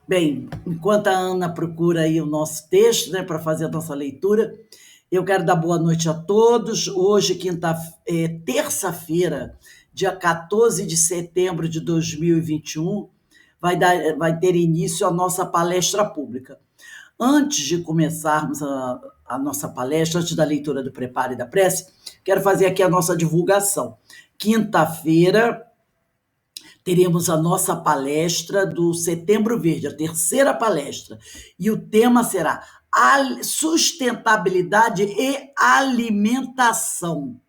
Bem, enquanto a Ana procura aí o nosso texto, né, para fazer a nossa leitura, eu quero dar boa noite a todos. Hoje, terça-feira, dia 14 de setembro de 2021, vai ter início a nossa palestra pública. Antes de começarmos a nossa palestra, antes da leitura do preparo e da prece, quero fazer aqui a nossa divulgação. Quinta-feira, teremos a nossa palestra do Setembro Verde, a terceira palestra, e o tema será sustentabilidade e alimentação.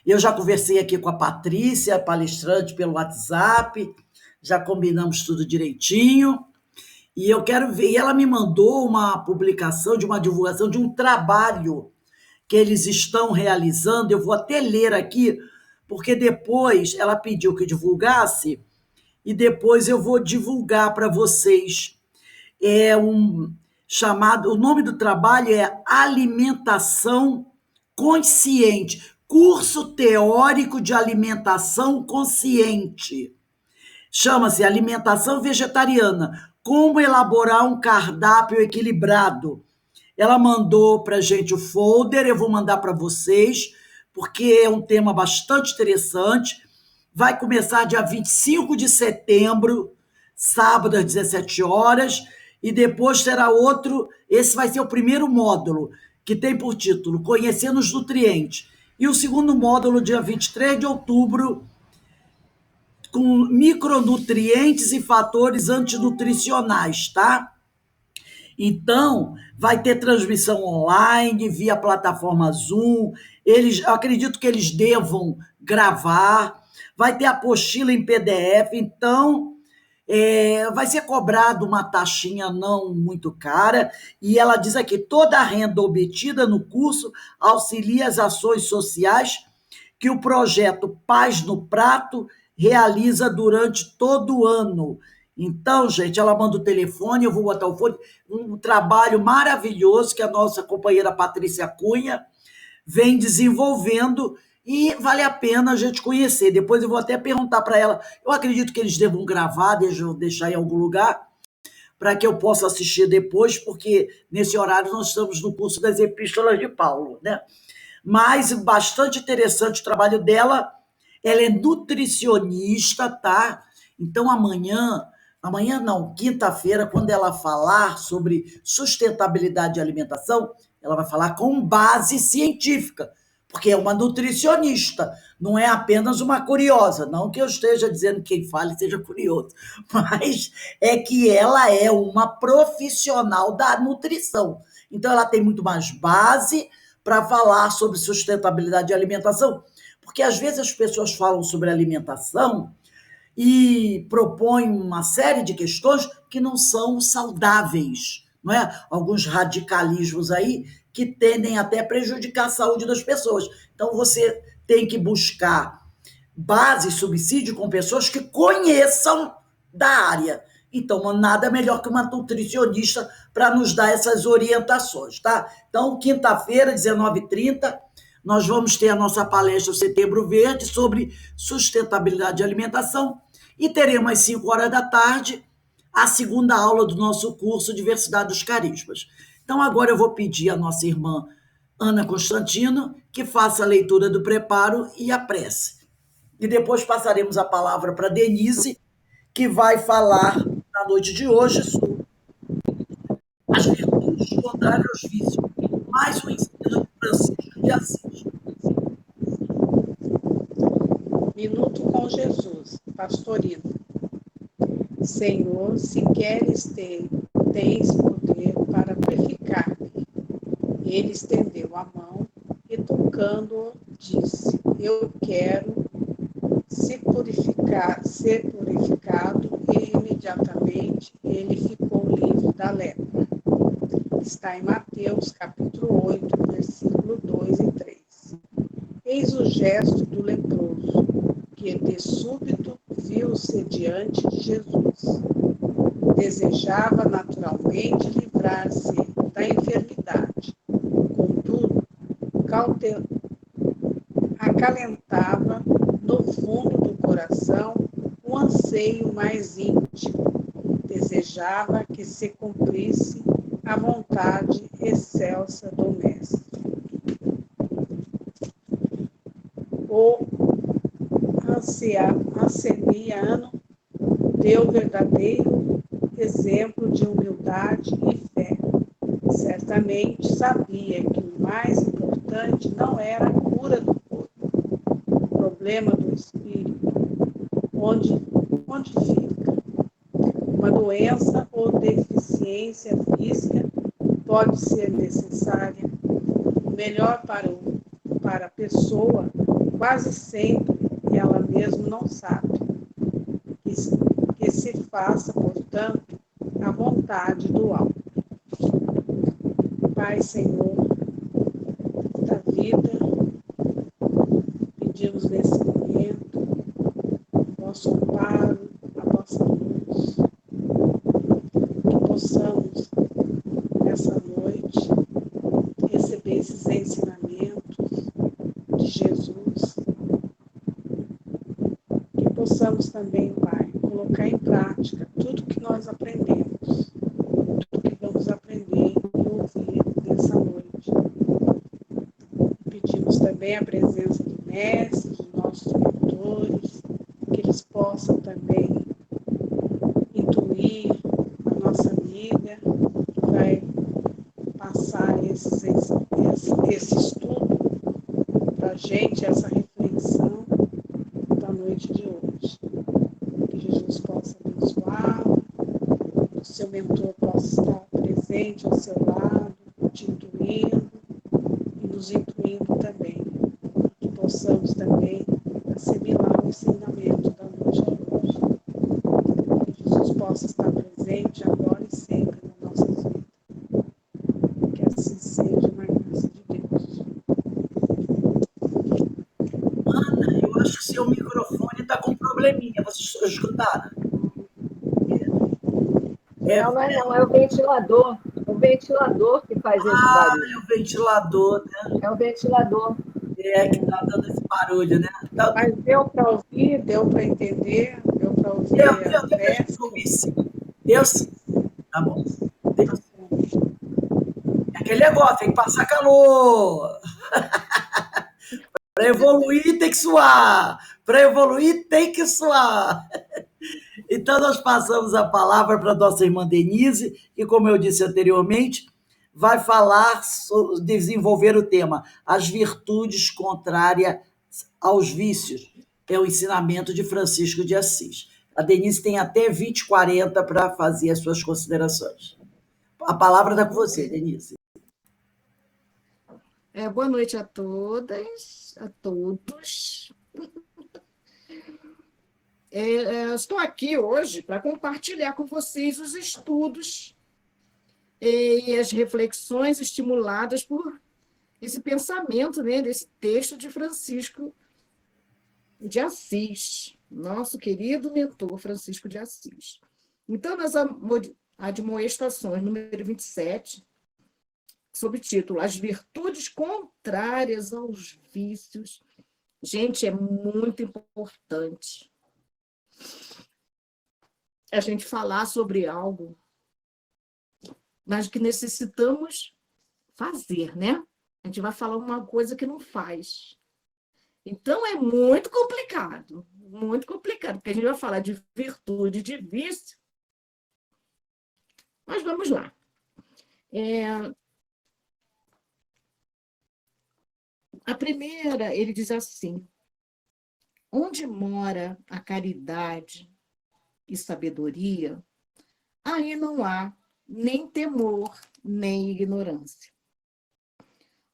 Eu já conversei aqui com a Patrícia, palestrante pelo WhatsApp, já combinamos tudo direitinho, e eu quero ver. E ela me mandou uma publicação de uma divulgação de um trabalho que eles estão realizando. Eu vou até ler aqui, porque depois ela pediu que divulgasse e depois eu vou divulgar para vocês. É um chamado, o nome do trabalho é Alimentação Consciente, curso teórico de alimentação consciente. Chama-se Alimentação Vegetariana, como elaborar um cardápio equilibrado. Ela mandou para a gente o folder, eu vou mandar para vocês, porque é um tema bastante interessante. Vai começar dia 25 de setembro, sábado às 17 horas, e depois terá outro. Esse vai ser o primeiro módulo, que tem por título Conhecendo os Nutrientes. E o segundo módulo, dia 23 de outubro, com micronutrientes e fatores antinutricionais, tá? Então, vai ter transmissão online, via plataforma Zoom. Eu acredito que eles devam gravar. Vai ter apostila em PDF. Então, vai ser cobrado uma taxinha não muito cara. E ela diz aqui: toda a renda obtida no curso auxilia as ações sociais que o projeto Paz no Prato realiza durante todo o ano. Então, gente, ela manda o telefone, eu vou botar o fone, um trabalho maravilhoso que a nossa companheira Patrícia Cunha vem desenvolvendo e vale a pena a gente conhecer. Depois eu vou até perguntar para ela, eu acredito que eles devam gravar, deixar em algum lugar, para que eu possa assistir depois, porque nesse horário nós estamos no curso das Epístolas de Paulo, né? Mas bastante interessante o trabalho dela. Ela é nutricionista, tá? Então amanhã não, quinta-feira, quando ela falar sobre sustentabilidade de alimentação, ela vai falar com base científica, porque é uma nutricionista, não é apenas uma curiosa. Não que eu esteja dizendo que quem fale seja curioso, mas é que ela é uma profissional da nutrição. Então, ela tem muito mais base para falar sobre sustentabilidade de alimentação, porque às vezes as pessoas falam sobre alimentação e propõem uma série de questões que não são saudáveis, não é? Alguns radicalismos aí que tendem até a prejudicar a saúde das pessoas. Então você tem que buscar base, subsídio com pessoas que conheçam da área. Então, nada melhor que uma nutricionista para nos dar essas orientações, tá? Então, quinta-feira, 19h30, nós vamos ter a nossa palestra Setembro Verde sobre sustentabilidade de alimentação e teremos às 5 horas da tarde a segunda aula do nosso curso Diversidade dos Carismas. Então, agora eu vou pedir à nossa irmã Ana Constantino que faça a leitura do preparo e a prece. E depois passaremos a palavra para Denise, que vai falar na noite de hoje sobre as virtudes contrárias aos vícios, mais um ensino de Francisco de Assis. Minuto com Jesus, Pastorino. Senhor, se queres tens poder para purificar-me. Ele estendeu a mão e, tocando-o, disse: Eu quero ser purificado, e imediatamente ele ficou livre da lepra. Está em Mateus, capítulo 8, versículo 2 e 3. Eis o gesto do leproso, que de súbito viu-se diante de Jesus. Desejava naturalmente livrar-se da enfermidade. Contudo, acalentava no fundo do coração um anseio mais íntimo. desejava que se cumprisse a vontade excelsa do Mestre. O anciano deu verdadeiro exemplo de humildade e fé. Certamente sabia que o mais importante não era a cura do corpo, o problema do espírito, onde fica. Uma doença ou deficiência física pode ser necessária. O melhor para a pessoa, quase sempre, ela mesma não sabe. Que se faça, portanto, a vontade do alto. Pai, Senhor da vida, pedimos nesse momento vosso amparo, a vossa luz, que possamos, nessa noite, receber esses ensinamentos de Jesus, que possamos também, Pai, colocar em prática tudo que nós aprendemos, tudo que vamos aprender e ouvir nessa noite. Pedimos também a presença do Mestre, dos nossos mentores, que eles possam também intuir a nossa amiga, que vai passar esse estudo para a gente, essa reflexão da noite de hoje. Que Jesus possa abençoar, que o seu mentor possa estar presente ao seu lado, te intuindo e nos intuindo também. Que possamos também assimilar o ensinamento da noite de hoje. Que Jesus possa estar presente agora e sempre nas nossas vidas. Que assim seja, na graça de Deus. Ana, eu acho que seu microfone está com probleminha. Vocês escutaram? Não, não é não, é o ventilador. O ventilador que faz esse barulho. É o ventilador, né? É o ventilador. É que está dando esse barulho, né? Tá, Mas deu para ouvir, deu para entender, deu para ouvir eu a depois peça. eu ouvi sim. Deu sim. Tá bom. Deu sim. É aquele negócio, tem que passar calor. Para evoluir tem que suar. Para evoluir tem que suar. Então, nós passamos a palavra para a nossa irmã Denise, que, como eu disse anteriormente, vai falar, desenvolver o tema As Virtudes Contrárias aos Vícios. É o ensinamento de Francisco de Assis. A Denise tem até 20h40 para fazer as suas considerações. A palavra está com você, Denise. Boa noite a todas, a todos. Estou aqui hoje para compartilhar com vocês os estudos e as reflexões estimuladas por esse pensamento, né, desse texto de Francisco de Assis, nosso querido mentor Francisco de Assis. Então, nas admoestações, número 27, sob o título As Virtudes Contrárias aos Vícios. Gente, é muito importante a gente falar sobre algo, mas que necessitamos fazer, né? A gente vai falar uma coisa que não faz. Então, é muito complicado, porque a gente vai falar de virtude, de vício. Mas vamos lá. A primeira, ele diz assim: onde mora a caridade e sabedoria, aí não há nem temor, nem ignorância.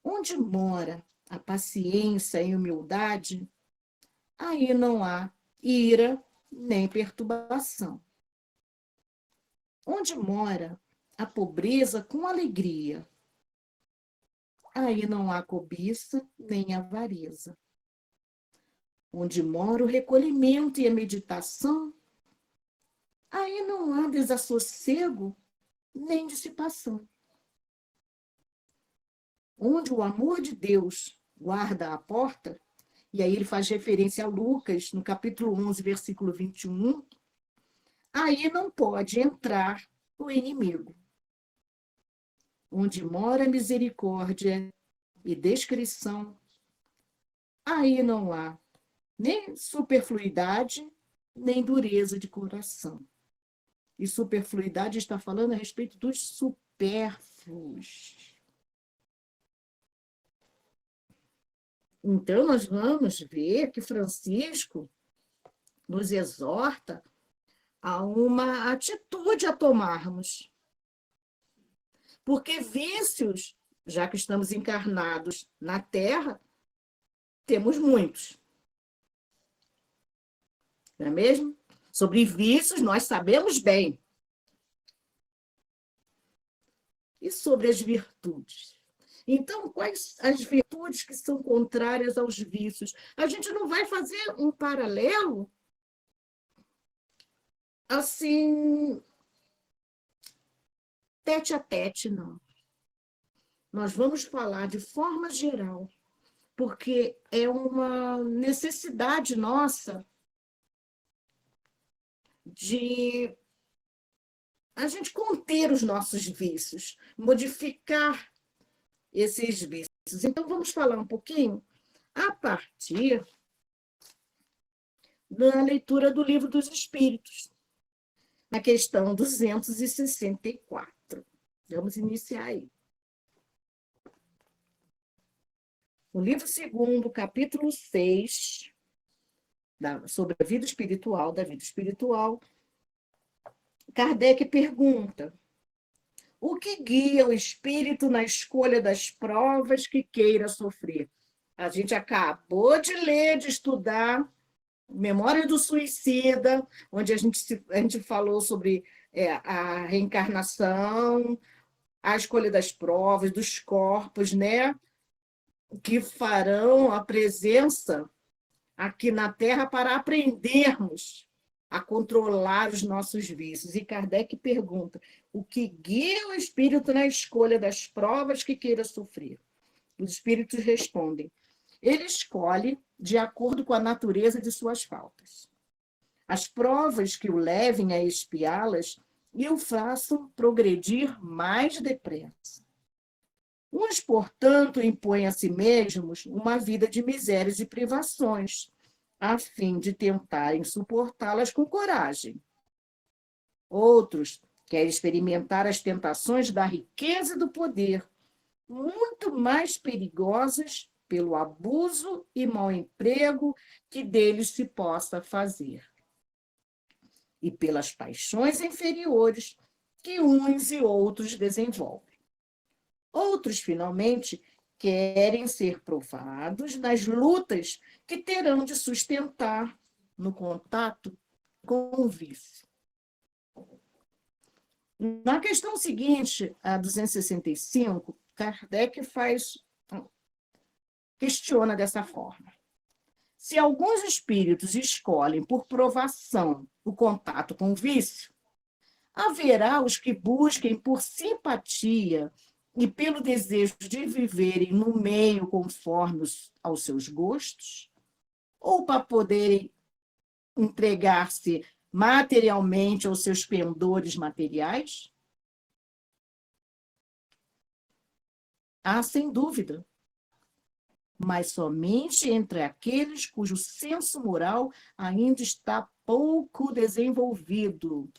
Onde mora a paciência e humildade, aí não há ira, nem perturbação. Onde mora a pobreza com alegria, aí não há cobiça, nem avareza. Onde mora o recolhimento e a meditação, aí não há desassossego, nem dissipação. Onde o amor de Deus guarda a porta, e aí ele faz referência a Lucas, no capítulo 11, versículo 21, aí não pode entrar o inimigo. Onde mora misericórdia e discrição, aí não há nem superfluidade, nem dureza de coração. E superfluidade está falando a respeito dos supérfluos. Então, nós vamos ver que Francisco nos exorta a uma atitude a tomarmos. Porque vícios, já que estamos encarnados na Terra, temos muitos. Não é mesmo? Sobre vícios, nós sabemos bem. E sobre as virtudes? Então, quais as virtudes que são contrárias aos vícios? A gente não vai fazer um paralelo assim, tete a tete, não. Nós vamos falar de forma geral, porque é uma necessidade nossa de a gente conter os nossos vícios, modificar esses vícios. Então, vamos falar um pouquinho a partir da leitura do Livro dos Espíritos, na questão 264. Vamos iniciar aí. O livro 2º, capítulo 6, sobre a vida espiritual, da vida espiritual, Kardec pergunta: o que guia o espírito na escolha das provas que queira sofrer? A gente acabou de ler, de estudar Memória do Suicida, onde a gente falou sobre a reencarnação, a escolha das provas, dos corpos, né, que farão a presença aqui na Terra para aprendermos a controlar os nossos vícios. E Kardec pergunta: o que guia o espírito na escolha das provas que queira sofrer? Os espíritos respondem: ele escolhe de acordo com a natureza de suas faltas. As provas que o levem a expiá-las e o façam progredir mais depressa. Uns, portanto, impõem a si mesmos uma vida de misérias e privações, a fim de tentarem suportá-las com coragem. Outros querem experimentar as tentações da riqueza e do poder, muito mais perigosas pelo abuso e mau emprego que deles se possa fazer, e pelas paixões inferiores que uns e outros desenvolvem. Outros, finalmente, querem ser provados nas lutas que terão de sustentar no contato com o vício. Na questão seguinte, a 265, Kardec questiona dessa forma: se alguns espíritos escolhem por provação o contato com o vício, haverá os que busquem por simpatia e pelo desejo de viverem no meio conforme aos seus gostos, ou para poderem entregar-se materialmente aos seus pendores materiais? Há, sem dúvida, mas somente entre aqueles cujo senso moral ainda está pouco desenvolvido.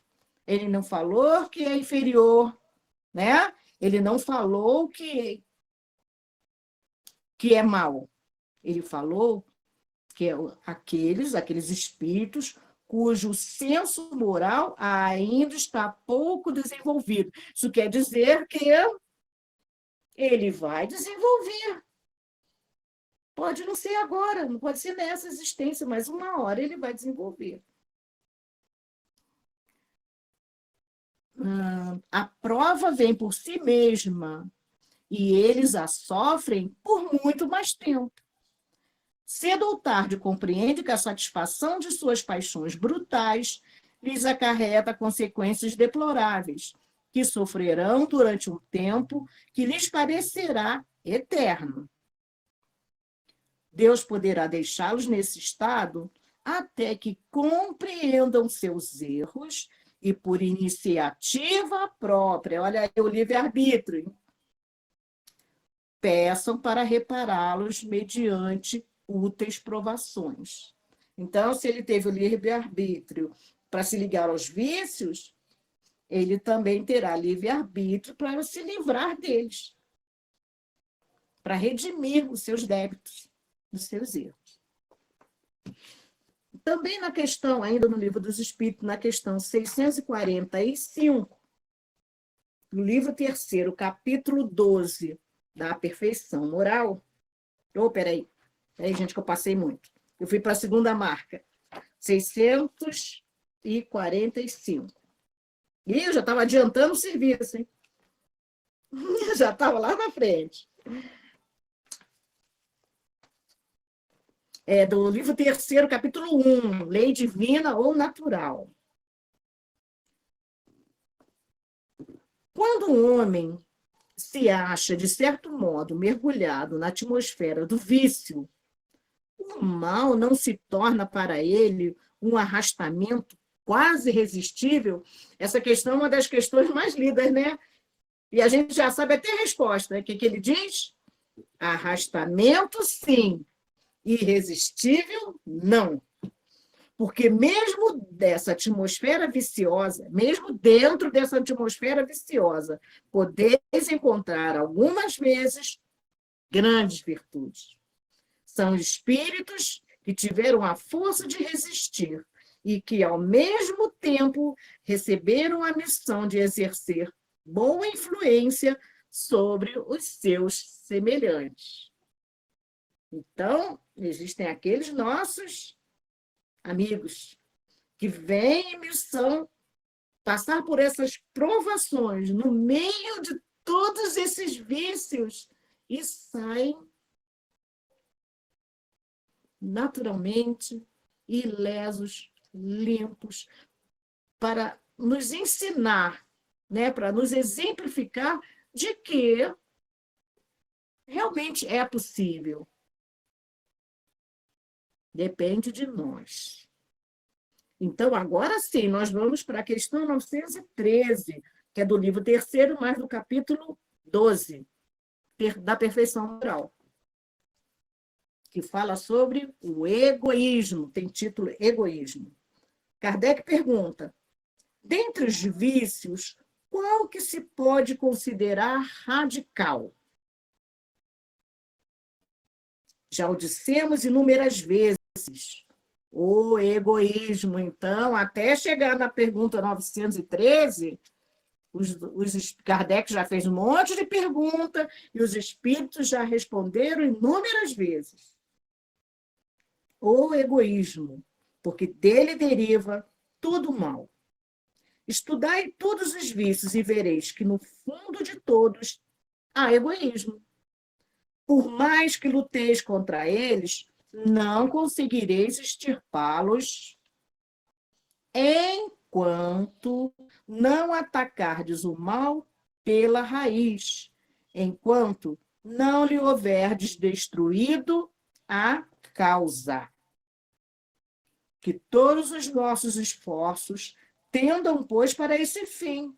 Ele não falou que é inferior, né? Ele não falou que é mal. Ele falou que é aqueles espíritos cujo senso moral ainda está pouco desenvolvido. Isso quer dizer que ele vai desenvolver. Pode não ser agora, não pode ser nessa existência, mas uma hora ele vai desenvolver. A prova vem por si mesma e eles a sofrem por muito mais tempo. Cedo ou tarde compreende que a satisfação de suas paixões brutais lhes acarreta consequências deploráveis, que sofrerão durante um tempo que lhes parecerá eterno. Deus poderá deixá-los nesse estado até que compreendam seus erros e por iniciativa própria, olha aí o livre-arbítrio, peçam para repará-los mediante úteis provações. Então, se ele teve o livre-arbítrio para se ligar aos vícios, ele também terá livre-arbítrio para se livrar deles, para redimir os seus débitos, os seus erros. Também na questão, ainda no Livro dos Espíritos, na questão 645, no livro 3º, capítulo 12, da perfeição moral. Peraí, gente, que eu passei muito. Eu fui para a segunda marca, 645. E eu já estava adiantando o serviço, hein? Eu já estava lá na frente. Do livro 3º, capítulo 1, Lei Divina ou Natural. Quando um homem se acha, de certo modo, mergulhado na atmosfera do vício, o mal não se torna para ele um arrastamento quase irresistível? Essa questão é uma das questões mais lidas, né? E a gente já sabe até a resposta, né? O que ele diz? Arrastamento, sim. Irresistível, não. Porque mesmo dessa atmosfera viciosa, mesmo dentro dessa atmosfera viciosa, podeis encontrar algumas vezes grandes virtudes. São espíritos que tiveram a força de resistir e que, ao mesmo tempo, receberam a missão de exercer boa influência sobre os seus semelhantes. Então, existem aqueles nossos amigos que vêm em missão passar por essas provações no meio de todos esses vícios e saem naturalmente ilesos, limpos, para nos ensinar, né, para nos exemplificar de que realmente é possível. Depende de nós. Então, agora sim, nós vamos para a questão 913, que é do livro 3º, mas do capítulo 12, da perfeição moral, que fala sobre o egoísmo, tem título Egoísmo. Kardec pergunta, dentre os vícios, qual que se pode considerar radical? Já o dissemos inúmeras vezes, o egoísmo. Então, até chegar na pergunta 913, Kardec já fez um monte de pergunta e os espíritos já responderam inúmeras vezes. O egoísmo, porque dele deriva todo o mal. Estudai todos os vícios e vereis que, no fundo de todos, há egoísmo. Por mais que luteis contra eles, não conseguireis extirpá-los enquanto não atacardes o mal pela raiz, enquanto não lhe houverdes destruído a causa. Que todos os nossos esforços tendam, pois, para esse fim,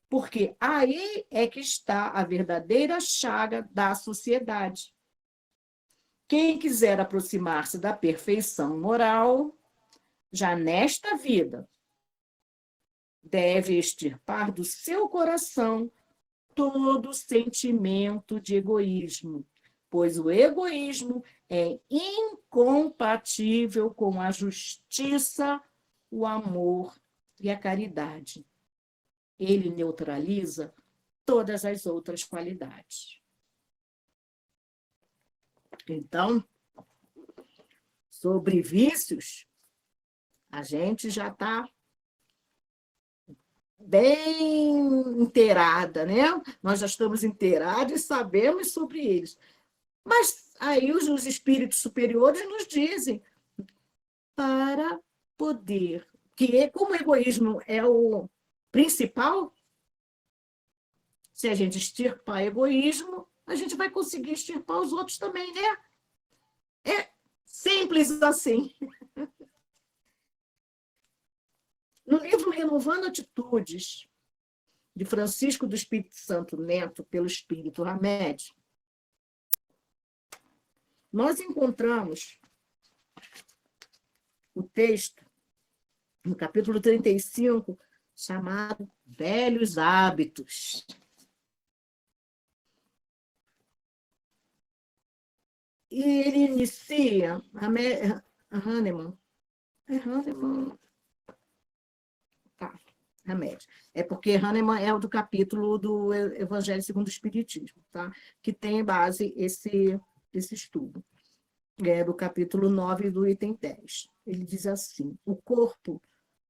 porque aí é que está a verdadeira chaga da sociedade. Quem quiser aproximar-se da perfeição moral, já nesta vida, deve extirpar do seu coração todo sentimento de egoísmo, pois o egoísmo é incompatível com a justiça, o amor e a caridade. Ele neutraliza todas as outras qualidades. Então, sobre vícios, a gente já está bem inteirada, né? Nós já estamos inteirados e sabemos sobre eles. Mas aí os espíritos superiores nos dizem para poder, que como o egoísmo é o principal, se a gente extirpar egoísmo, a gente vai conseguir extirpar os outros também, né? É simples assim. No livro Renovando Atitudes, de Francisco do Espírito Santo Neto, pelo Espírito Hamed, nós encontramos o texto, no capítulo 35, chamado Velhos Hábitos. E ele inicia, Hahnemann, tá, Hamed. É porque Hahnemann é o do capítulo do Evangelho segundo o Espiritismo, tá? Que tem base esse estudo. É do capítulo 9 do item 10. Ele diz assim: o corpo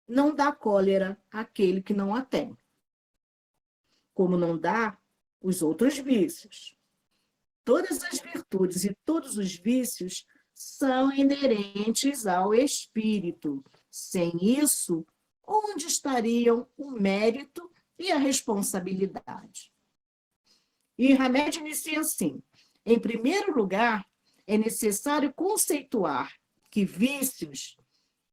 não dá cólera àquele que não a tem, como não dá os outros vícios. Todas as virtudes e todos os vícios são inerentes ao espírito. Sem isso, onde estariam o mérito e a responsabilidade? E Hamed inicia assim: em primeiro lugar, é necessário conceituar que vícios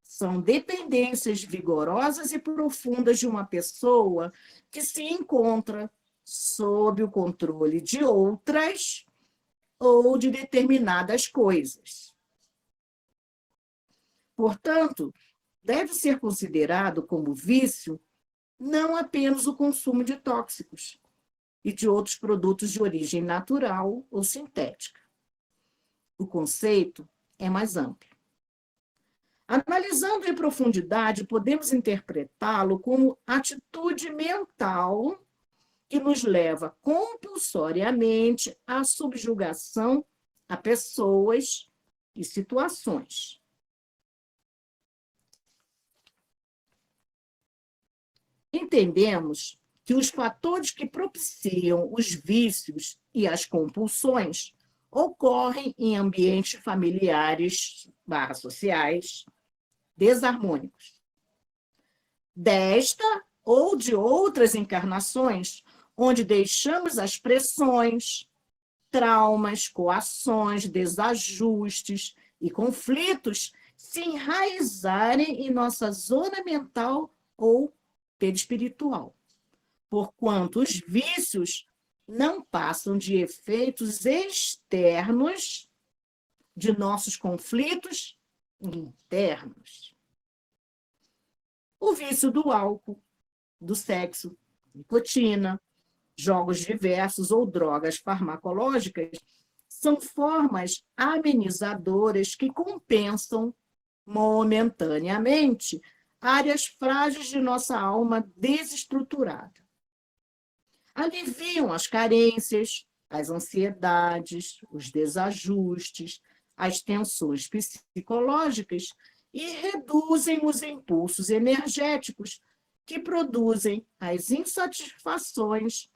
são dependências vigorosas e profundas de uma pessoa que se encontra sob o controle de outras ou de determinadas coisas. Portanto, deve ser considerado como vício não apenas o consumo de tóxicos e de outros produtos de origem natural ou sintética. O conceito é mais amplo. Analisando em profundidade, podemos interpretá-lo como atitude mental que nos leva compulsoriamente à subjugação a pessoas e situações. Entendemos que os fatores que propiciam os vícios e as compulsões ocorrem em ambientes familiares / sociais desarmônicos. Desta ou de outras encarnações, onde deixamos as pressões, traumas, coações, desajustes e conflitos se enraizarem em nossa zona mental ou perispiritual, porquanto os vícios não passam de efeitos externos de nossos conflitos internos. O vício do álcool, do sexo, nicotina, jogos diversos ou drogas farmacológicas são formas amenizadoras que compensam momentaneamente áreas frágeis de nossa alma desestruturada. Aliviam as carências, as ansiedades, os desajustes, as tensões psicológicas e reduzem os impulsos energéticos que produzem as insatisfações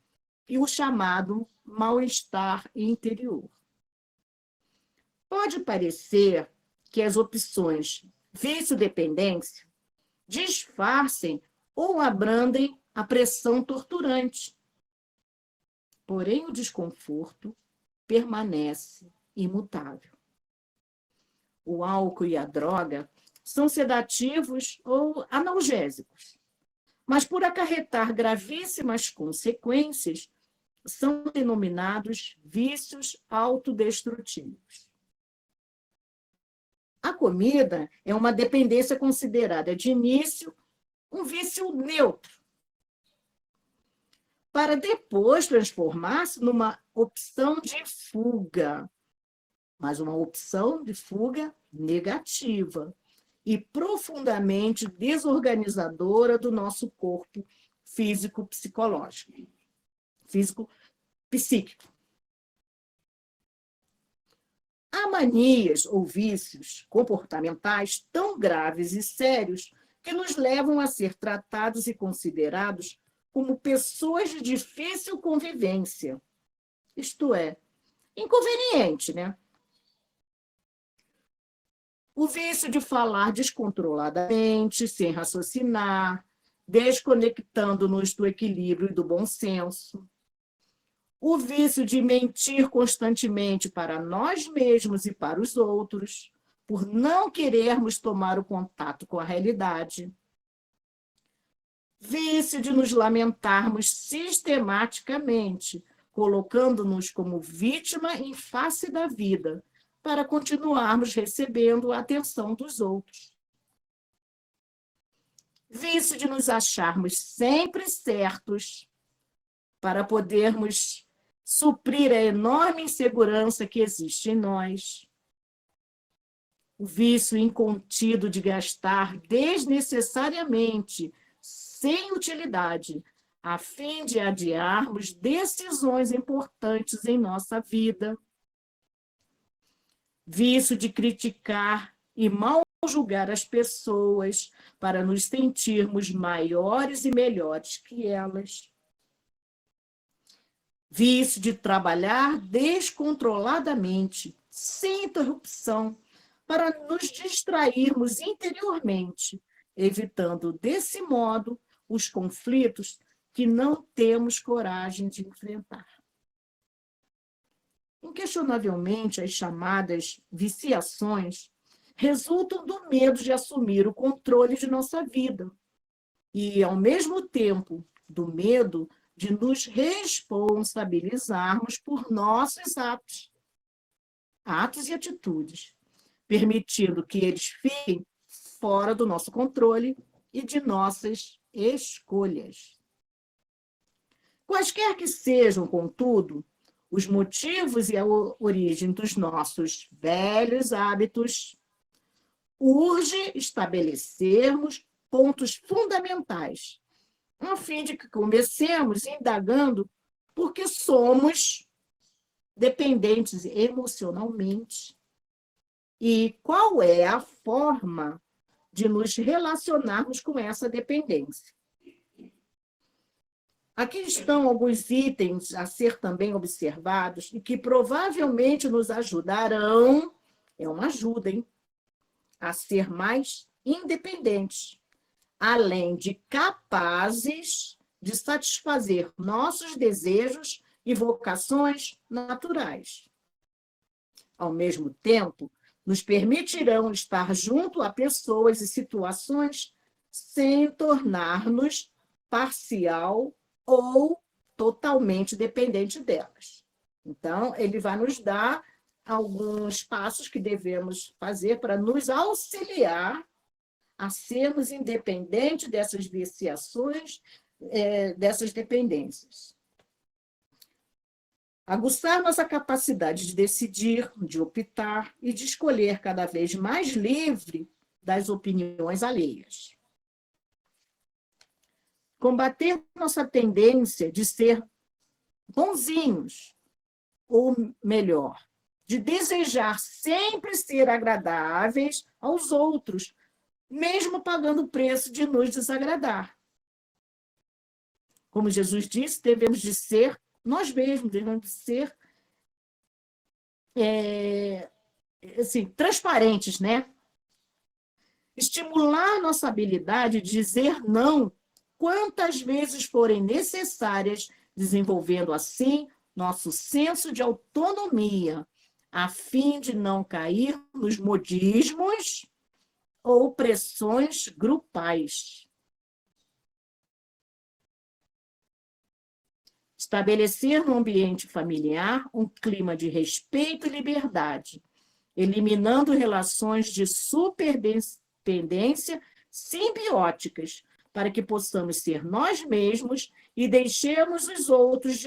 e o chamado mal-estar interior. Pode parecer que as opções vício-dependência disfarcem ou abrandem a pressão torturante. Porém, o desconforto permanece imutável. O álcool e a droga são sedativos ou analgésicos, mas por acarretar gravíssimas consequências, são denominados vícios autodestrutivos. A comida é uma dependência considerada de início um vício neutro, para depois transformar-se numa opção de fuga, mas uma opção de fuga negativa e profundamente desorganizadora do nosso corpo físico-psicológico, físico-psíquico. Há manias ou vícios comportamentais tão graves e sérios que nos levam a ser tratados e considerados como pessoas de difícil convivência. Isto é, inconveniente, né? O vício de falar descontroladamente, sem raciocinar, desconectando-nos do equilíbrio e do bom senso. O vício de mentir constantemente para nós mesmos e para os outros, por não querermos tomar o contato com a realidade. vício de nos lamentarmos sistematicamente, colocando-nos como vítima em face da vida, para continuarmos recebendo a atenção dos outros. Vício de nos acharmos sempre certos, para podermos suprir a enorme insegurança que existe em nós. O vício incontido de gastar desnecessariamente, sem utilidade, a fim de adiarmos decisões importantes em nossa vida. Vício de criticar e mal julgar as pessoas para nos sentirmos maiores e melhores que elas. Vício de trabalhar descontroladamente, sem interrupção, para nos distrairmos interiormente, evitando, desse modo, os conflitos que não temos coragem de enfrentar. Inquestionavelmente, as chamadas viciações resultam do medo de assumir o controle de nossa vida e, ao mesmo tempo, do medo de nos responsabilizarmos por nossos atos e atitudes, permitindo que eles fiquem fora do nosso controle e de nossas escolhas. Quaisquer que sejam, contudo, os motivos e a origem dos nossos velhos hábitos, urge estabelecermos pontos fundamentais, a fim de que comecemos indagando por que somos dependentes emocionalmente e qual é a forma de nos relacionarmos com essa dependência. Aqui estão alguns itens a ser também observados e que provavelmente nos ajudarão, é uma ajuda, hein, a ser mais independentes, além de capazes de satisfazer nossos desejos e vocações naturais. Ao mesmo tempo, nos permitirão estar junto a pessoas e situações sem tornar-nos parcial ou totalmente dependente delas. Então, ele vai nos dar alguns passos que devemos fazer para nos auxiliar a sermos independentes dessas viciações, dessas dependências. Aguçar nossa capacidade de decidir, de optar e de escolher cada vez mais livre das opiniões alheias. Combater nossa tendência de ser bonzinhos, ou melhor, de desejar sempre ser agradáveis aos outros, mesmo pagando o preço de nos desagradar. Como Jesus disse, devemos de ser nós mesmos, devemos de ser assim, transparentes, né? Estimular nossa habilidade de dizer não quantas vezes forem necessárias, desenvolvendo assim nosso senso de autonomia, a fim de não cair nos modismos ou pressões grupais. Estabelecer no ambiente familiar um clima de respeito e liberdade, eliminando relações de superdependência simbióticas, para que possamos ser nós mesmos e deixemos os outros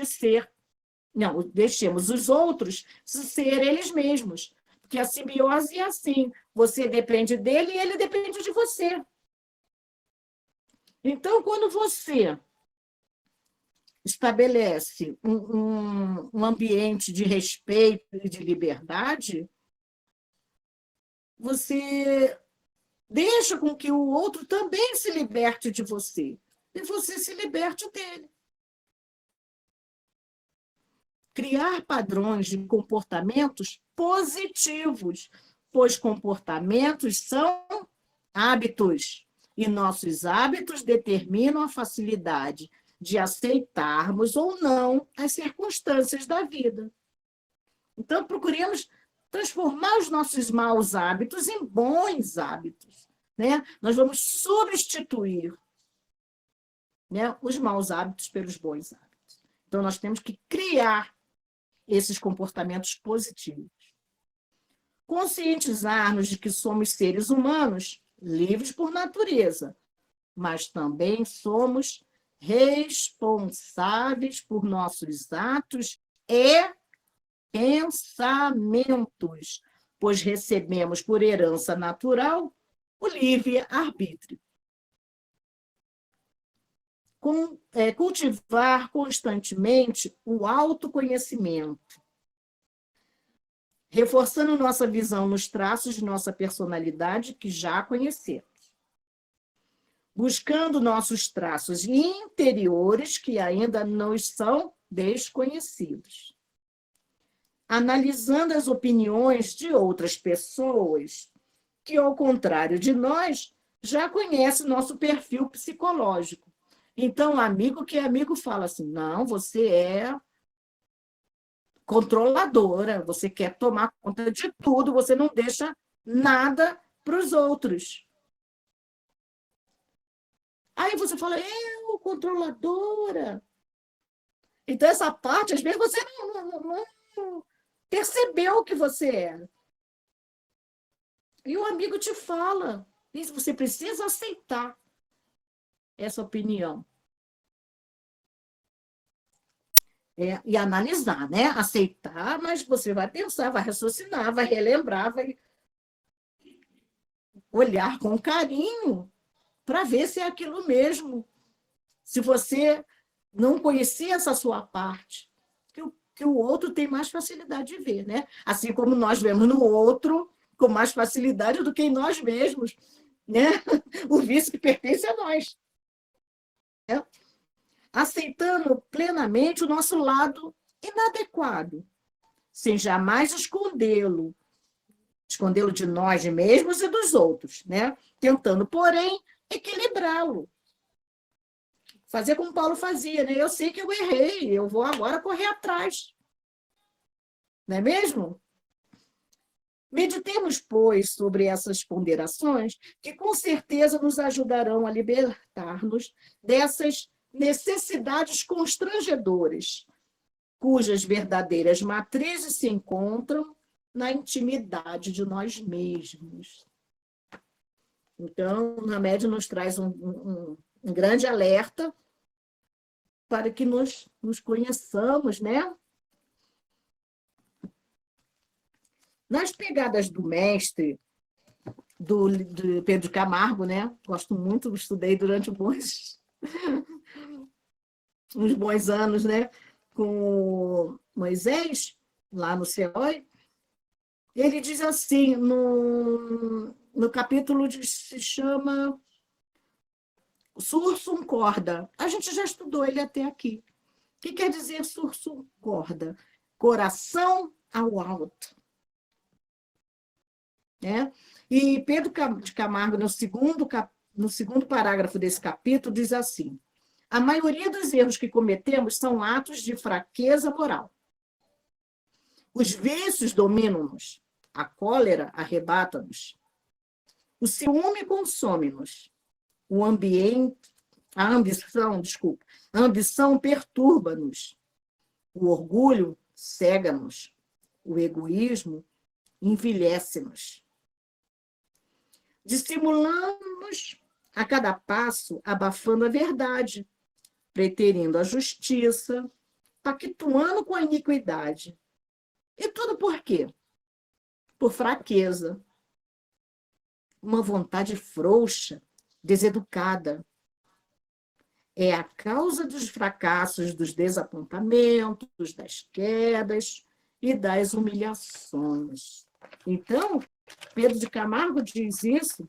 ser eles mesmos. Porque a simbiose é assim, você depende dele e ele depende de você. Então, quando você estabelece um ambiente de respeito e de liberdade, você deixa com que o outro também se liberte de você, e você se liberte dele. Criar padrões de comportamentos positivos, pois comportamentos são hábitos, e nossos hábitos determinam a facilidade de aceitarmos ou não as circunstâncias da vida. Então, procuremos transformar os nossos maus hábitos em bons hábitos, né? Nós vamos substituir né, os maus hábitos pelos bons hábitos. Então, nós temos que criar esses comportamentos positivos. Conscientizar-nos de que somos seres humanos, livres por natureza, mas também somos responsáveis por nossos atos e pensamentos, pois recebemos por herança natural o livre-arbítrio. Cultivar constantemente o autoconhecimento, reforçando nossa visão nos traços de nossa personalidade que já conhecemos, buscando nossos traços interiores que ainda nos são desconhecidos, analisando as opiniões de outras pessoas que, ao contrário de nós, já conhecem nosso perfil psicológico. Então, amigo que é amigo fala assim, não, você é controladora, você quer tomar conta de tudo, você não deixa nada para os outros. Aí você fala, eu, controladora. Então, essa parte, às vezes, você não percebeu que você era. E o amigo te fala, e você precisa aceitar essa opinião. E analisar, né? Aceitar, mas você vai pensar, vai raciocinar, vai relembrar, vai olhar com carinho para ver se é aquilo mesmo. Se você não conhecer essa sua parte, que o outro tem mais facilidade de ver, né? Assim como nós vemos no outro com mais facilidade do que em nós mesmos, né? O vício que pertence a nós. Né? Aceitando plenamente o nosso lado inadequado, sem jamais escondê-lo de nós mesmos e dos outros, né? Tentando, porém, equilibrá-lo. Fazer como Paulo fazia, né? Eu sei que eu errei, eu vou agora correr atrás. Não é mesmo? Meditemos, pois, sobre essas ponderações, que com certeza nos ajudarão a libertar-nos dessas necessidades constrangedoras, cujas verdadeiras matrizes se encontram na intimidade de nós mesmos. Então, a média nos traz um grande alerta para que nos conheçamos, né? Nas pegadas do mestre, do Pedro Camargo, né? Gosto muito, estudei durante uns bons anos, né? Com Moisés, lá no Seói. Ele diz assim, no capítulo que se chama Sursum Corda. A gente já estudou ele até aqui. O que quer dizer Sursum Corda? Coração ao alto. Né? E Pedro de Camargo, no segundo parágrafo desse capítulo, diz assim: a maioria dos erros que cometemos são atos de fraqueza moral. Os vícios dominam-nos, a cólera arrebata-nos, o ciúme consome-nos, a ambição perturba-nos, o orgulho cega-nos, o egoísmo envilhece-nos. Dissimulamos a cada passo, abafando a verdade, preterindo a justiça, pactuando com a iniquidade. E tudo por quê? Por fraqueza, uma vontade frouxa, deseducada. É a causa dos fracassos, dos desapontamentos, das quedas e das humilhações. Então, Pedro de Camargo diz isso,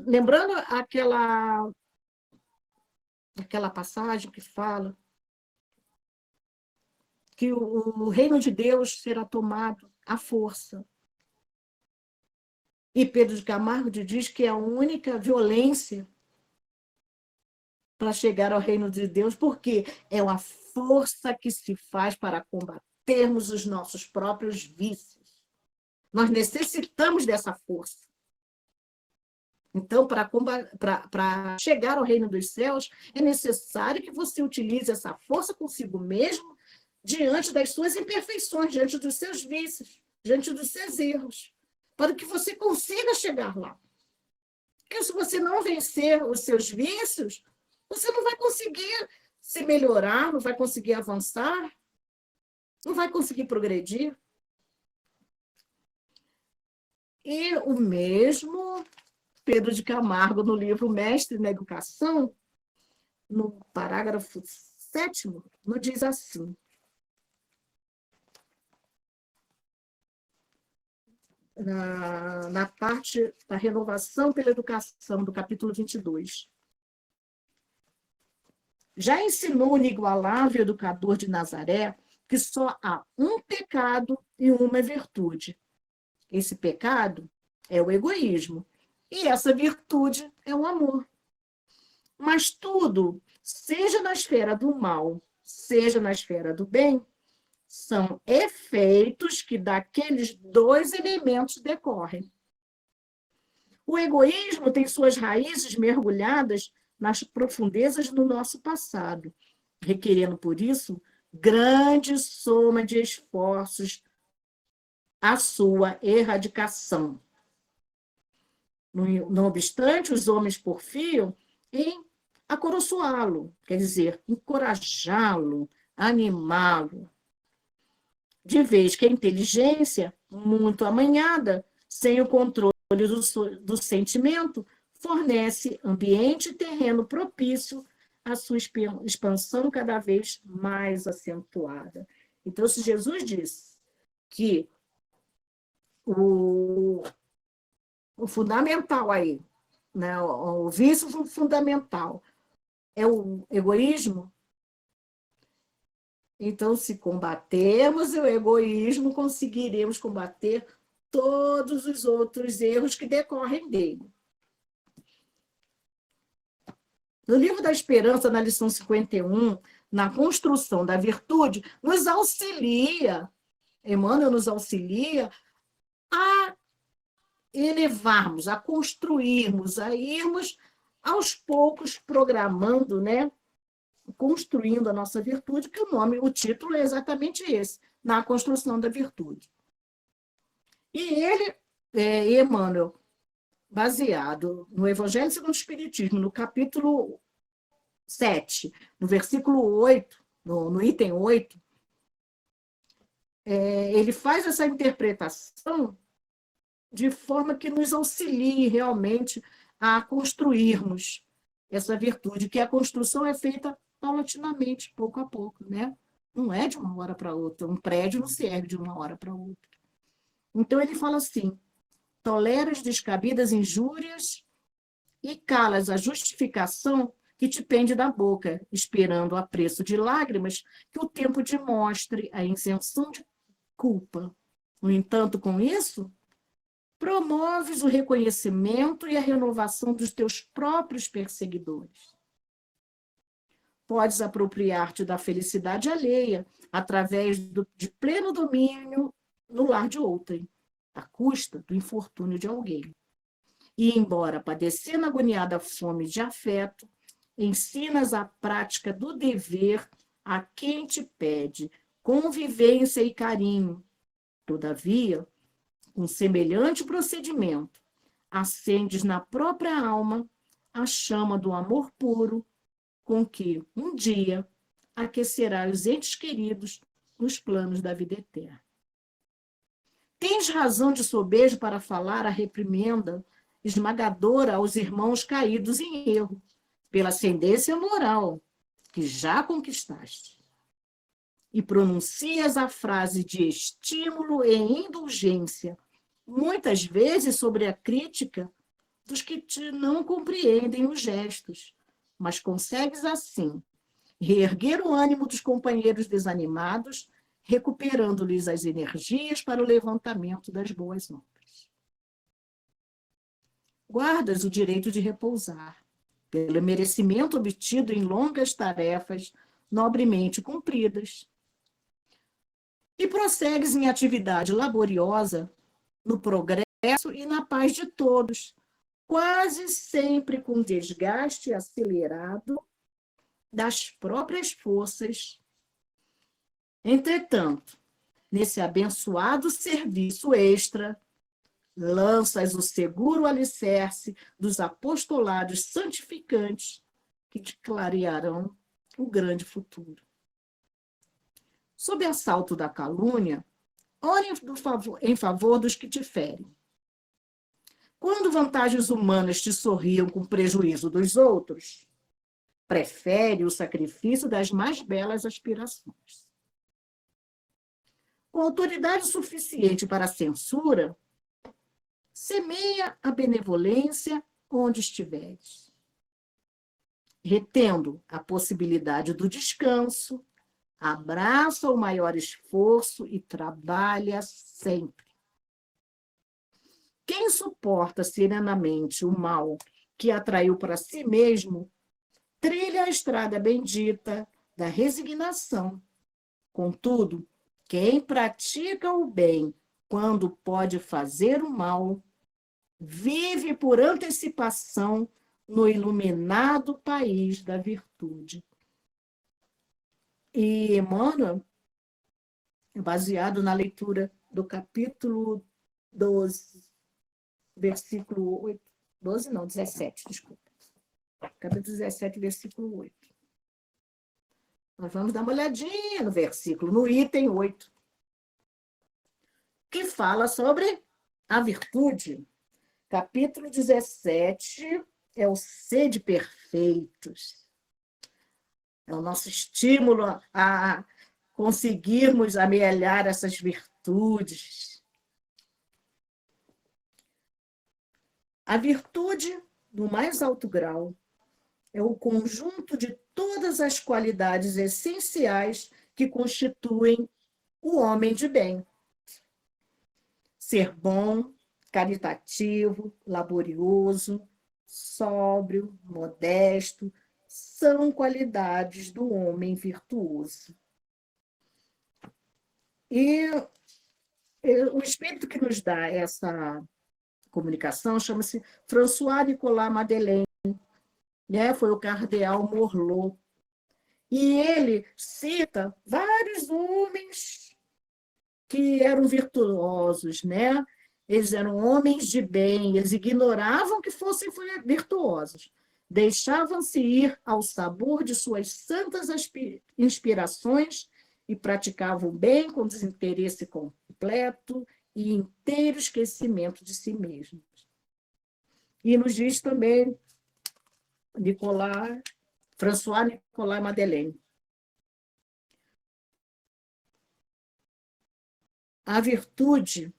lembrando aquela passagem que fala que o reino de Deus será tomado à força. E Pedro de Camargo diz que é a única violência para chegar ao reino de Deus, porque é uma força que se faz para combatermos os nossos próprios vícios. Nós necessitamos dessa força. Então, para chegar ao reino dos céus, é necessário que você utilize essa força consigo mesmo diante das suas imperfeições, diante dos seus vícios, diante dos seus erros, para que você consiga chegar lá. Porque se você não vencer os seus vícios, você não vai conseguir se melhorar, não vai conseguir avançar, não vai conseguir progredir. E o mesmo Pedro de Camargo, no livro Mestre na Educação, no parágrafo 7º, nos diz assim: na parte da renovação pela educação, do capítulo 22. Já ensinou o inigualável educador de Nazaré que só há um pecado e uma virtude. Esse pecado é o egoísmo, e essa virtude é o amor. Mas tudo, seja na esfera do mal, seja na esfera do bem, são efeitos que daqueles dois elementos decorrem. O egoísmo tem suas raízes mergulhadas nas profundezas do nosso passado, requerendo, por isso, grande soma de esforços a sua erradicação. Não obstante, os homens porfiam em acoroçoá-lo, quer dizer, encorajá-lo, animá-lo. De vez que a inteligência, muito amanhada, sem o controle do sentimento, fornece ambiente e terreno propício à sua expansão cada vez mais acentuada. Então, se Jesus disse que o fundamental aí, né, o vício fundamental é o egoísmo, então, se combatermos o egoísmo, conseguiremos combater todos os outros erros que decorrem dele. No livro da Esperança, na lição 51, na construção da virtude, nos auxilia, Emmanuel nos auxilia a elevarmos, a construirmos, a irmos aos poucos programando, né? Construindo a nossa virtude, que o título é exatamente esse, na construção da virtude. E ele, Emmanuel, baseado no Evangelho segundo o Espiritismo, no capítulo 7, no versículo 8, no item 8, ele faz essa interpretação de forma que nos auxilie realmente a construirmos essa virtude, que a construção é feita paulatinamente, pouco a pouco, né? Não é de uma hora para outra. Um prédio não se ergue de uma hora para outra. Então, ele fala assim: tolera as descabidas injúrias e calas a justificação que te pende da boca, esperando a preço de lágrimas que o tempo te mostre a isenção de culpa. No entanto, com isso, promoves o reconhecimento e a renovação dos teus próprios perseguidores. Podes apropriar-te da felicidade alheia através de pleno domínio no lar de outrem, à custa do infortúnio de alguém. E, embora padecendo agoniada fome de afeto, ensinas a prática do dever a quem te pede convivência e carinho. Todavia, com semelhante procedimento, acendes na própria alma a chama do amor puro, com que, um dia, aquecerá os entes queridos nos planos da vida eterna. Tens razão de sobejo para falar a reprimenda esmagadora aos irmãos caídos em erro, pela ascendência moral que já conquistaste. E pronuncias a frase de estímulo e indulgência, muitas vezes sobre a crítica dos que te não compreendem os gestos, mas consegues, assim, reerguer o ânimo dos companheiros desanimados, recuperando-lhes as energias para o levantamento das boas obras. Guardas o direito de repousar, pelo merecimento obtido em longas tarefas nobremente cumpridas, e prossegues em atividade laboriosa no progresso e na paz de todos, quase sempre com desgaste acelerado das próprias forças. Entretanto, nesse abençoado serviço extra, lanças o seguro alicerce dos apostolados santificantes que te clarearão o grande futuro. Sob assalto da calúnia, ore em favor dos que te ferem. Quando vantagens humanas te sorriam com prejuízo dos outros, prefere o sacrifício das mais belas aspirações. Com autoridade suficiente para a censura, semeia a benevolência onde estiveres, retendo a possibilidade do descanso, abraça o maior esforço e trabalha sempre. Quem suporta serenamente o mal que atraiu para si mesmo, trilha a estrada bendita da resignação. Contudo, quem pratica o bem quando pode fazer o mal, vive por antecipação no iluminado país da virtude. E Emmanuel, baseado na leitura do capítulo 12, versículo 8, 12 não, 17, desculpa. Capítulo 17, versículo 8. Nós vamos dar uma olhadinha no versículo, no item 8, que fala sobre a virtude. Capítulo 17 é o sede perfeitos. É o nosso estímulo a conseguirmos amealhar essas virtudes. A virtude, no mais alto grau, é o conjunto de todas as qualidades essenciais que constituem o homem de bem. Ser bom, caritativo, laborioso, sóbrio, modesto, são qualidades do homem virtuoso. E o espírito que nos dá essa comunicação chama-se François-Nicolas Madeleine, né? Foi o cardeal Morlot. E ele cita vários homens que eram virtuosos, né? Eles eram homens de bem, eles ignoravam que fossem virtuosos, deixavam-se ir ao sabor de suas santas inspirações e praticavam o bem com desinteresse completo e inteiro esquecimento de si mesmos. E nos diz também François-Nicolas Madeleine. A virtude,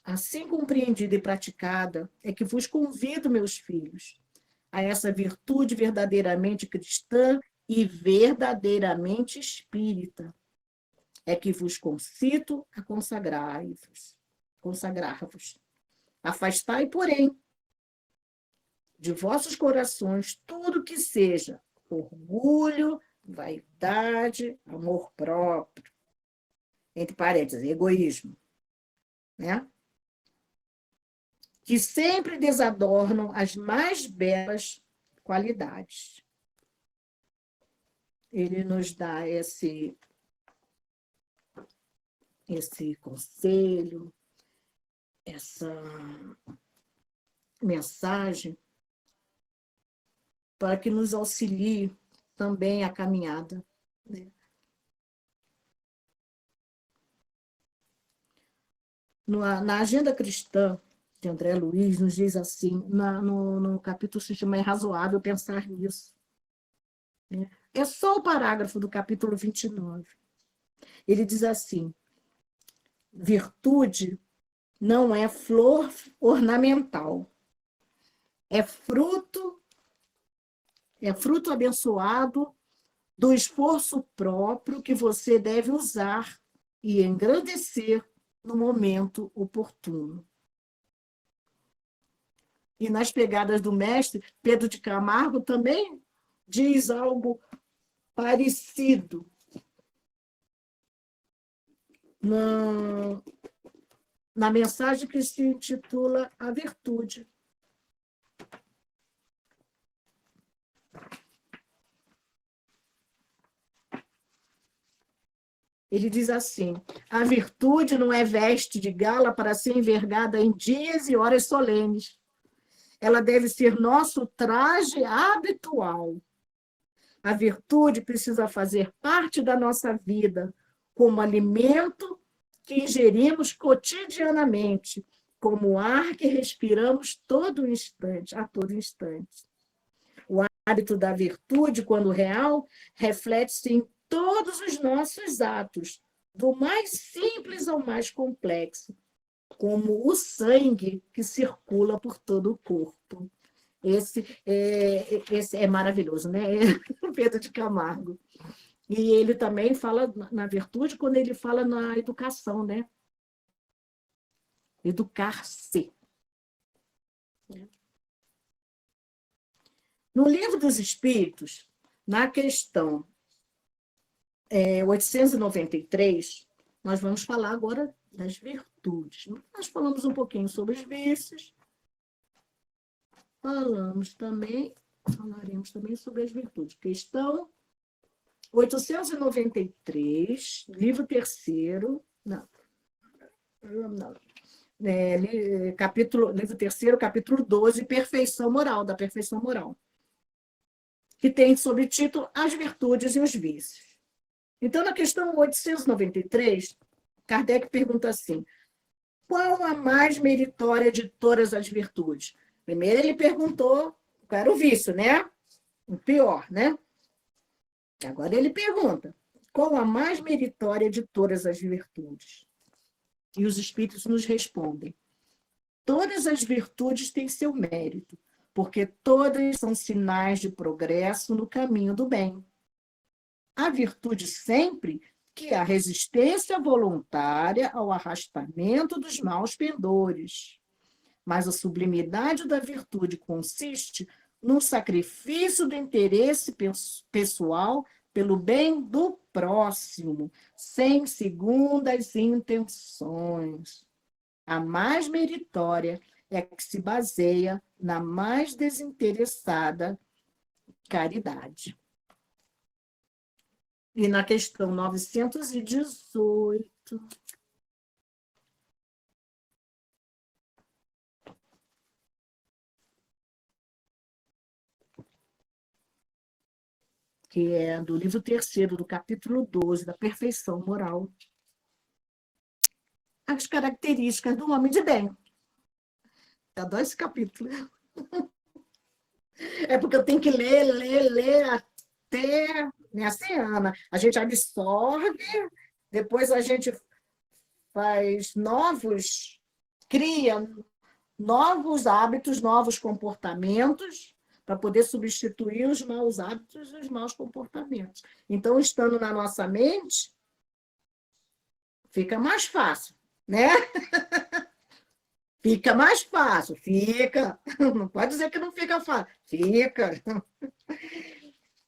assim compreendida e praticada, é que vos convido, meus filhos, a essa virtude verdadeiramente cristã e verdadeiramente espírita. É que vos concito a consagrar-vos. Afastai, porém, de vossos corações tudo que seja orgulho, vaidade, amor próprio, entre parênteses, egoísmo, né? Que sempre desadornam as mais belas qualidades. Ele nos dá esse conselho, essa mensagem para que nos auxilie também a caminhada, né? Na Agenda Cristã, de André Luiz, nos diz assim, no capítulo se chama É Razoável Pensar Nisso. Né? É só o parágrafo do capítulo 29. Ele diz assim: virtude não é flor ornamental, é fruto abençoado do esforço próprio que você deve usar e engrandecer no momento oportuno. E nas pegadas do mestre, Pedro de Camargo também diz algo parecido. Na mensagem que se intitula A Virtude. Ele diz assim: a virtude não é veste de gala para ser envergada em dias e horas solenes. Ela deve ser nosso traje habitual. A virtude precisa fazer parte da nossa vida, como alimento que ingerimos cotidianamente, como ar que respiramos a todo instante. O hábito da virtude, quando real, reflete-se em todos os nossos atos, do mais simples ao mais complexo, como o sangue que circula por todo o corpo. Esse é maravilhoso, né? Pedro de Camargo. E ele também fala na virtude quando ele fala na educação, né? Educar-se. No Livro dos Espíritos, na questão 893, nós vamos falar agora das virtudes. Nós falamos um pouquinho sobre os vícios, falaremos também sobre as virtudes. Questão 893, livro terceiro, livro terceiro, capítulo 12, Perfeição Moral, da perfeição moral, que tem sob título As Virtudes e os Vícios. Então, na questão 893, Kardec pergunta assim: qual a mais meritória de todas as virtudes? Primeiro ele perguntou qual era o vício, né? O pior, né? Agora ele pergunta qual a mais meritória de todas as virtudes? E os espíritos nos respondem: todas as virtudes têm seu mérito, porque todas são sinais de progresso no caminho do bem. A virtude sempre que a resistência voluntária ao arrastamento dos maus pendores. Mas a sublimidade da virtude consiste no sacrifício do interesse pessoal pelo bem do próximo, sem segundas intenções. A mais meritória é a que se baseia na mais desinteressada caridade. E na questão 918, que é do livro terceiro, do capítulo 12, da perfeição moral, as características do homem de bem. Eu adoro esse capítulo. É porque eu tenho que ler até, né, assim, Ana, a gente absorve, depois a gente cria novos hábitos, novos comportamentos, para poder substituir os maus hábitos e os maus comportamentos. Então, estando na nossa mente, fica mais fácil, né? Fica mais fácil, fica. Não pode dizer que não fica fácil, fica.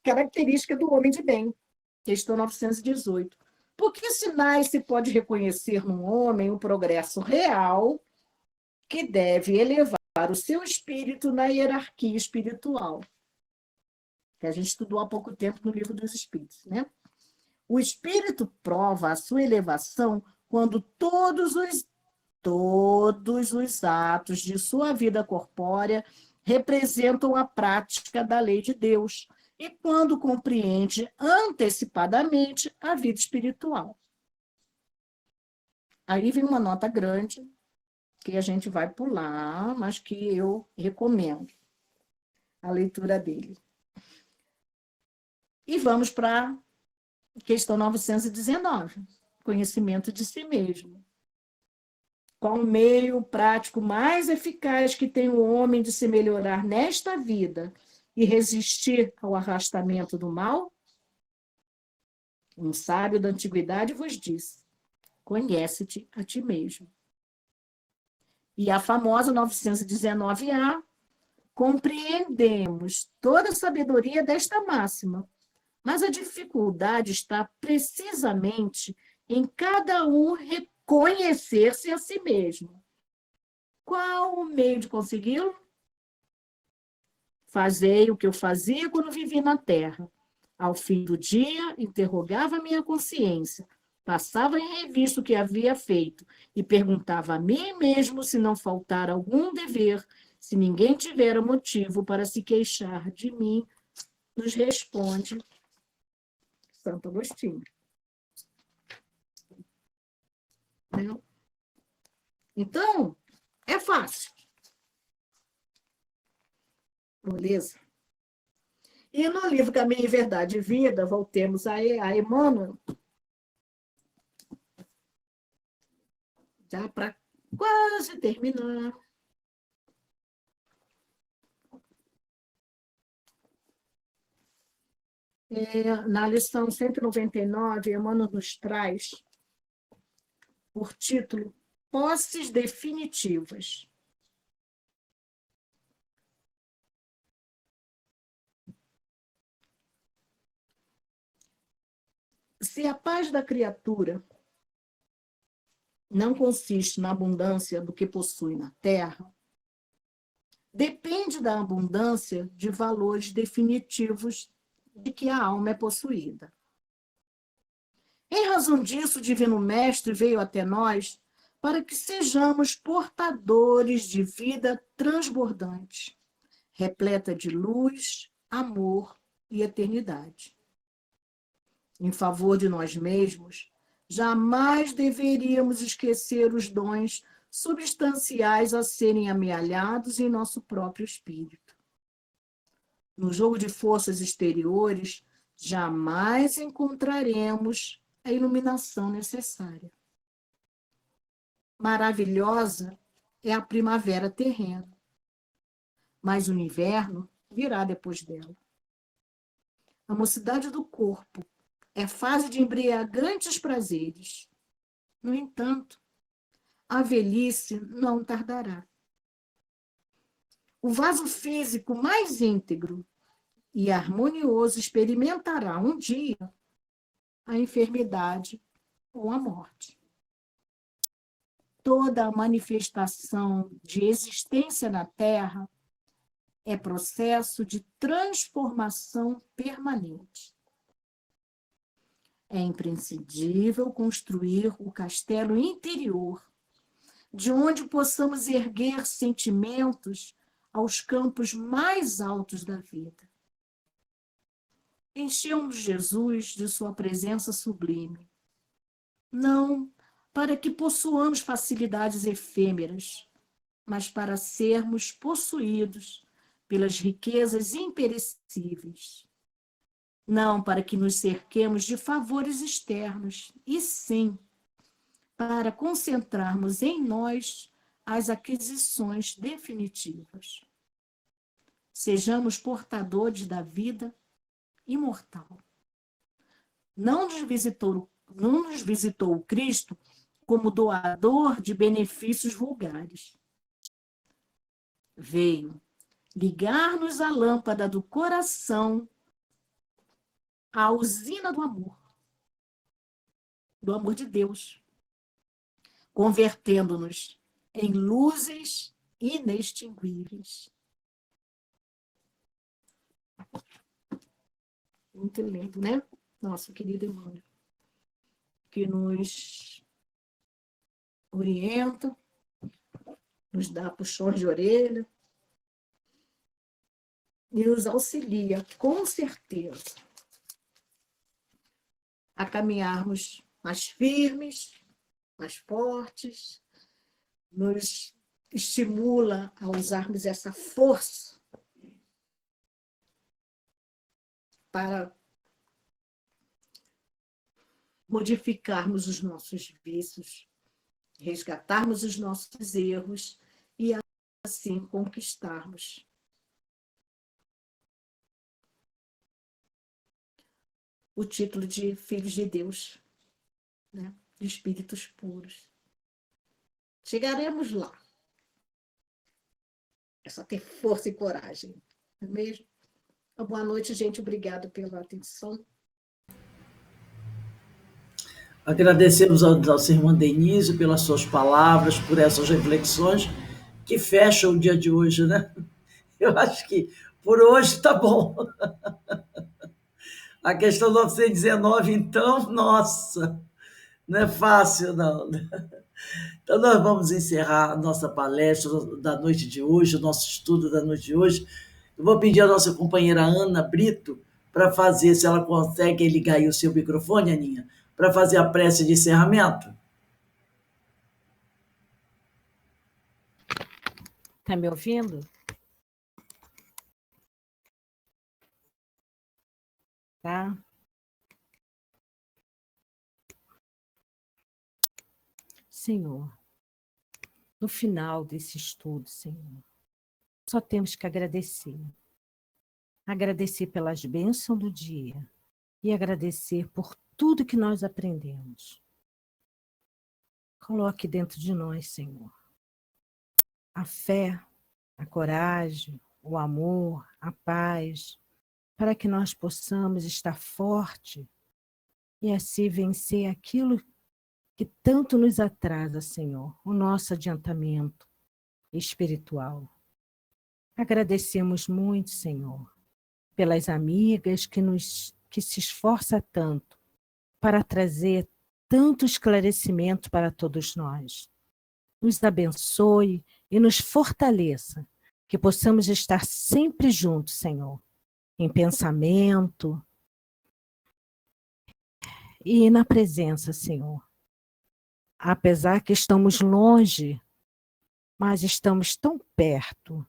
Característica do homem de bem, questão 918. Por que sinais se pode reconhecer num homem o progresso real que deve elevar o seu espírito na hierarquia espiritual? Que a gente estudou há pouco tempo no Livro dos Espíritos, né? O espírito prova a sua elevação quando todos os atos de sua vida corpórea representam a prática da lei de Deus e quando compreende antecipadamente a vida espiritual. Aí vem uma nota grande, que a gente vai pular, mas que eu recomendo a leitura dele. E vamos para a questão 919, conhecimento de si mesmo. Qual o meio prático mais eficaz que tem o homem de se melhorar nesta vida e resistir ao arrastamento do mal? Um sábio da antiguidade vos disse: conhece-te a ti mesmo. E a famosa 919A, compreendemos toda a sabedoria desta máxima, mas a dificuldade está precisamente em cada um reconhecer-se a si mesmo. Qual o meio de consegui-lo? Fazei o que eu fazia quando vivi na terra. Ao fim do dia, interrogava minha consciência. Passava em revista o que havia feito e perguntava a mim mesmo se não faltara algum dever, se ninguém tivera motivo para se queixar de mim, nos responde Santo Agostinho. Então, é fácil. Beleza? E no livro Caminho, Verdade e Vida, voltemos a Emmanuel, já para quase terminar. Na lição 199, Emmanuel nos traz, por título, Posses Definitivas. Se a paz da criatura não consiste na abundância do que possui na terra, depende da abundância de valores definitivos de que a alma é possuída. Em razão disso, o Divino Mestre veio até nós para que sejamos portadores de vida transbordante, repleta de luz, amor e eternidade. Em favor de nós mesmos, jamais deveríamos esquecer os dons substanciais a serem amealhados em nosso próprio espírito. No jogo de forças exteriores, jamais encontraremos a iluminação necessária. Maravilhosa é a primavera terrena, mas o inverno virá depois dela. A mocidade do corpo é fase de embriagantes prazeres. No entanto, a velhice não tardará. O vaso físico mais íntegro e harmonioso experimentará um dia a enfermidade ou a morte. Toda a manifestação de existência na Terra é processo de transformação permanente. É imprescindível construir o castelo interior, de onde possamos erguer sentimentos aos campos mais altos da vida. Enchemos Jesus de sua presença sublime, não para que possuamos facilidades efêmeras, mas para sermos possuídos pelas riquezas imperecíveis. Não para que nos cerquemos de favores externos, e sim para concentrarmos em nós as aquisições definitivas. Sejamos portadores da vida imortal. Não nos visitou o Cristo como doador de benefícios vulgares. Veio ligar-nos a lâmpada do coração à usina do amor de Deus, convertendo-nos em luzes inextinguíveis. Muito lindo, né? Nosso querido Emmanuel, que nos orienta, nos dá puxões de orelha e nos auxilia, com certeza, a caminharmos mais firmes, mais fortes, nos estimula a usarmos essa força para modificarmos os nossos vícios, resgatarmos os nossos erros e assim conquistarmos o título de filhos de Deus, né? De espíritos puros. Chegaremos lá. É só ter força e coragem, não é mesmo? Então, boa noite, gente. Obrigada pela atenção. Agradecemos ao irmão Denísio pelas suas palavras, por essas reflexões que fecham o dia de hoje, né? Eu acho que por hoje está bom. A questão 919, então, nossa, Não é fácil, não. Então, nós vamos encerrar a nossa palestra da noite de hoje, o nosso estudo da noite de hoje. Eu vou pedir à nossa companheira Ana Brito para fazer, se ela consegue ligar aí o seu microfone, Aninha, para fazer a prece de encerramento. Está me ouvindo? Tá? Senhor, no final desse estudo, Senhor, só temos que agradecer. Agradecer pelas bênçãos do dia e agradecer por tudo que nós aprendemos. Coloque dentro de nós, Senhor, a fé, a coragem, o amor, a paz, para que nós possamos estar forte e assim vencer aquilo que tanto nos atrasa, Senhor, o nosso adiantamento espiritual. Agradecemos muito, Senhor, pelas amigas que se esforçam tanto para trazer tanto esclarecimento para todos nós. Nos abençoe e nos fortaleça, que possamos estar sempre juntos, Senhor, em pensamento e na presença, Senhor. Apesar que estamos longe, mas estamos tão perto,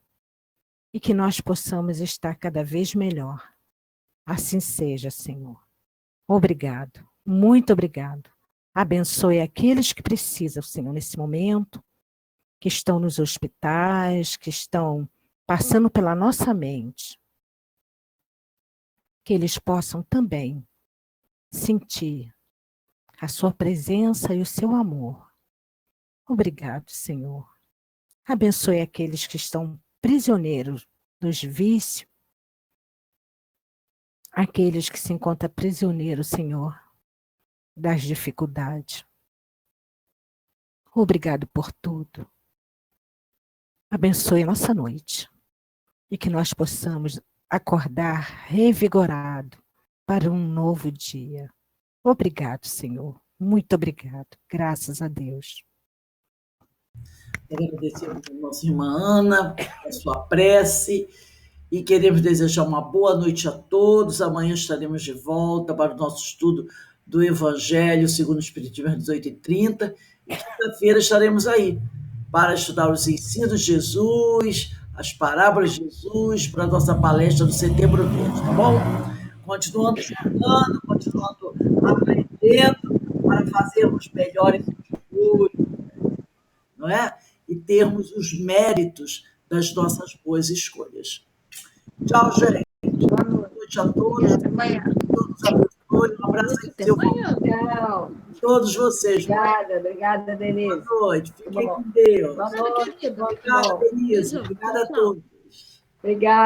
e que nós possamos estar cada vez melhor. Assim seja, Senhor. Obrigado, muito obrigado. Abençoe aqueles que precisam, Senhor, nesse momento, que estão nos hospitais, que estão passando pela nossa mente. Que eles possam também sentir a sua presença e o seu amor. Obrigado, Senhor. Abençoe aqueles que estão prisioneiros dos vícios, aqueles que se encontram prisioneiros, Senhor, das dificuldades. Obrigado por tudo. Abençoe a nossa noite e que nós possamos acordar revigorado para um novo dia. Obrigado, Senhor. Muito obrigado. Graças a Deus. Agradecemos a nossa irmã Ana, a sua prece, e queremos desejar uma boa noite a todos. Amanhã estaremos de volta para o nosso estudo do Evangelho segundo o Espiritismo às 18h30. E quinta-feira estaremos aí para estudar os ensinos de Jesus, as parábolas de Jesus, para a nossa palestra do Setembro Verde, tá bom? Continuando estudando, continuando aprendendo para fazermos melhores estudos, não é? E termos os méritos das nossas boas escolhas. Tchau, gente. Boa noite a todos. Até amanhã. Todos abençoe. Um abraço aí, seu Tchau. todos vocês. Obrigada, Denise. Boa noite. Fiquem Tá bom. com Deus. Boa noite. Obrigada, Denise. Obrigada a todos. Obrigada.